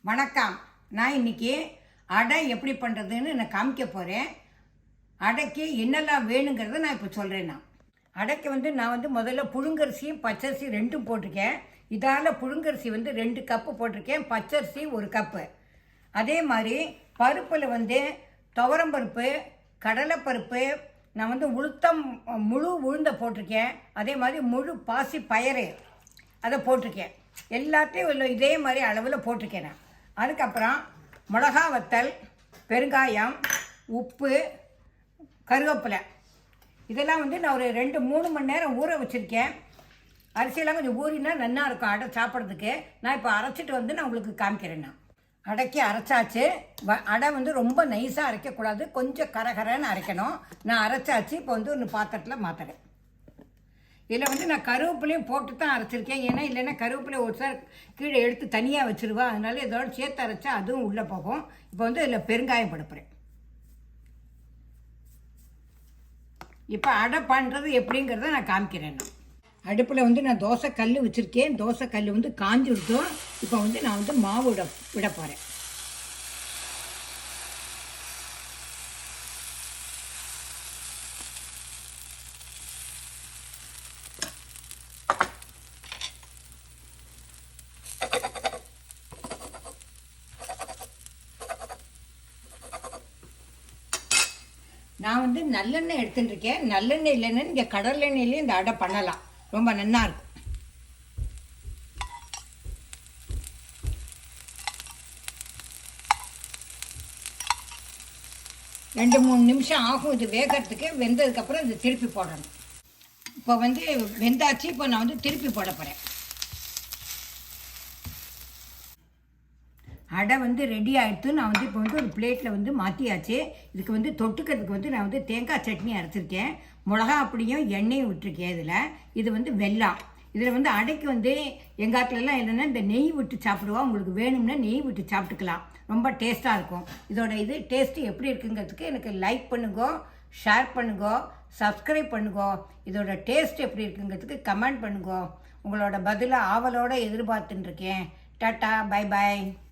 வணக்கம். நான் இன்னைக்கு அடை எப்படி பண்ணுறதுன்னு நான் காமிக்க போகிறேன். அடைக்கு என்னெல்லாம் வேணுங்கிறத நான் இப்போ சொல்கிறேன். அடைக்கு நான் முதல்ல புழுங்கரிசியும் பச்சரிசி ரெண்டும் போட்டிருக்கேன். இதால் புழுங்கரிசி 2 கப்பு போட்டிருக்கேன், பச்சரிசி 1 கப்பு. அதே மாதிரி பருப்பில் துவரம்பருப்பு, கடலைப்பருப்பு, நான் உளுத்தம் முழு உளுந்தை போட்டிருக்கேன். அதே மாதிரி முழு பாசி பயறு அதை போட்டிருக்கேன். எல்லாத்தையும் இதே மாதிரி அளவில் போட்டிருக்கேன் நான். அதுக்கப்புறம் மிளகா வத்தல், பெருங்காயம், உப்பு, கருவேப்பிலை இதெல்லாம் நான் ஒரு 2-3 மணி நேரம் ஊற வச்சுருக்கேன். அரிசியெல்லாம் கொஞ்சம் ஊறினா நல்லா இருக்கும் அடை சாப்பிட்றதுக்கு. நான் இப்போ அரைச்சிட்டு நான் உங்களுக்கு காமிக்கிறேன். நான் அடைக்கி அரைச்சாச்சு. அடை ரொம்ப நைஸாக அரைக்கக்கூடாது, கொஞ்சம் கரகரன்னு அரைக்கணும். நான் அரைச்சாச்சு. இப்போ ஒரு பாத்திரத்தில் மாற்றுறேன். இதில் நான் கருவேப்பிலையும் போட்டு தான் அரைச்சிருக்கேன். ஏன்னா இல்லைன்னா கருவேப்பிலை ஒரு சார் கீழே எடுத்து தனியாக வச்சுருவா. அதனால இதோட சேர்த்து அரைச்சா அதுவும் உள்ளே போகும். இப்போ இதில் பெருங்காயம் படுப்புறேன். இப்போ அடை பண்ணுறது எப்படிங்கிறத நான் காமிக்கிறேன். நான் அடுப்பில் நான் தோசை கல் வச்சுருக்கேன். தோசை கல் காஞ்சி விட்டோம். இப்போ நான் மாவு விட போகிறேன். நான் நல்லெண்ணெய் எடுத்துட்டு இருக்கேன். நல்லெண்ணெய் இல்லைன்னு இங்கே கடலெண்ணெயிலேயே இந்த அடை பண்ணலாம், ரொம்ப நல்லா இருக்கும். ரெண்டு 3 நிமிஷம் ஆகும் இது வேகிறதுக்கு. வெந்ததுக்கப்புறம் இது திருப்பி போடணும். இப்போ வெந்தாச்சு. இப்போ நான் திருப்பி போட போகிறேன். அடை ரெடி ஆகிடுத்து. நான் இப்போ ஒரு பிளேட்டில் மாற்றியாச்சு. இதுக்கு தொட்டுக்கிறதுக்கு நான் தேங்காய் சட்னி அரைச்சிருக்கேன். மிளகா அப்படியும் எண்ணெயும் விட்டுருக்கேன். இது வெல்லம். இதில் அடைக்கு எங்காத்துலலாம் இல்லைன்னா இந்த நெய் விட்டு சாப்பிடுவோம். உங்களுக்கு வேணும்னா நெய் விட்டு சாப்பிட்டுக்கலாம், ரொம்ப டேஸ்ட்டாக இருக்கும். இதோட டேஸ்ட்டு எப்படி இருக்குங்கிறதுக்கு எனக்கு லைக் பண்ணுங்க, ஷேர் பண்ணுங்க, சப்ஸ்கிரைப் பண்ணுங்க. இதோட டேஸ்ட் எப்படி இருக்குங்கிறதுக்கு கமெண்ட் பண்ணுங்க. உங்களோட பதிலாக ஆவலோடு எதிர்பார்த்துட்டுருக்கேன். Tata, bye bye.